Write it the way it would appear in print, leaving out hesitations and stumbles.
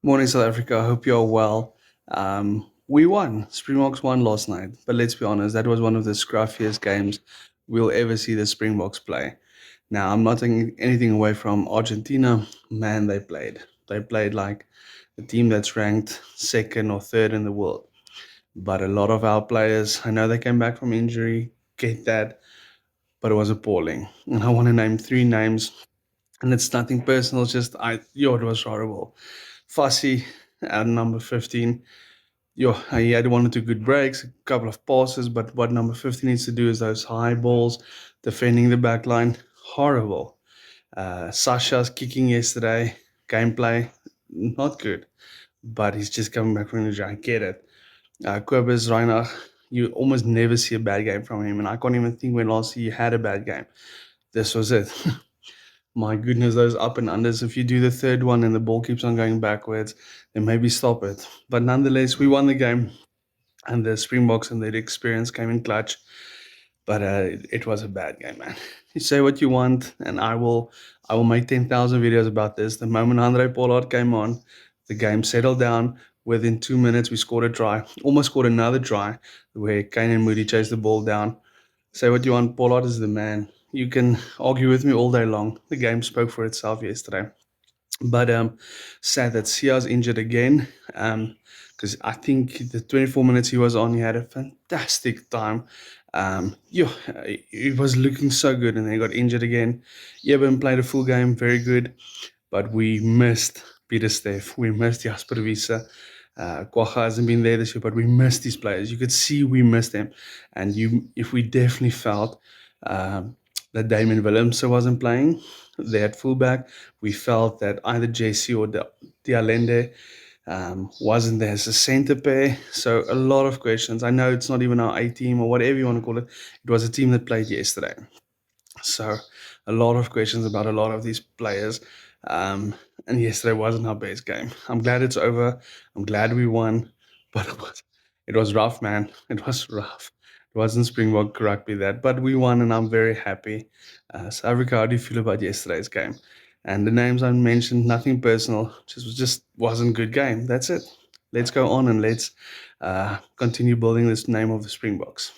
Morning, South Africa. I hope you're well. We won. Springboks won last night, but let's be honest, that was one of the scruffiest games we'll ever see the Springboks play. Now, I'm not taking anything away from Argentina. Man, they played. They played like a team that's ranked second or third in the world. But a lot of our players, I know they came back from injury, get that, but it was appalling. And I want to name three names, and it's nothing personal, it's just it was horrible. Fussy at number 15. He had one or two good breaks, a couple of passes, but what number 15 needs to do is those high balls, defending the back line. Horrible. Sasha's kicking yesterday, gameplay, not good, but he's just coming back from injury. I get it. Kobus Reinach, you almost never see a bad game from him, and I can't even think when last he had a bad game. This was it. My goodness, those up and unders. If you do the third one and the ball keeps on going backwards, then maybe stop it. But nonetheless, we won the game, and the Springboks and their experience came in clutch. But it was a bad game, man. You say what you want, and I will make 10,000 videos about this. The moment Andre Pollard came on, the game settled down. Within 2 minutes, we scored a try, almost scored another try, where Kane and Moody chased the ball down. Say what you want, Pollard is the man. You can argue with me all day long. The game spoke for itself yesterday. But sad that Sia's injured again. Because I think the 24 minutes he was on, he had a fantastic time. He was looking so good, and then he got injured again. Eben played a full game, very good, but we missed Peter Steff. We missed Jasper Wiese. Quagga hasn't been there this year, but we missed these players. You could see we missed them, and if we definitely felt that Damon Willemse wasn't playing, they at fullback. We felt that either JC or Dialende wasn't there as a centre pair. So a lot of questions. I know it's not even our A team or whatever you want to call it. It was a team that played yesterday. So a lot of questions about a lot of these players. Um, and yesterday wasn't our best game. I'm glad it's over. I'm glad we won, but it was rough, man. It was rough. It wasn't Springbok rugby that, but we won, and I'm very happy. So, Africa, how do you feel about yesterday's game? And the names I mentioned, nothing personal, just wasn't a good game. That's it. Let's go on and let's continue building this name of the Springboks.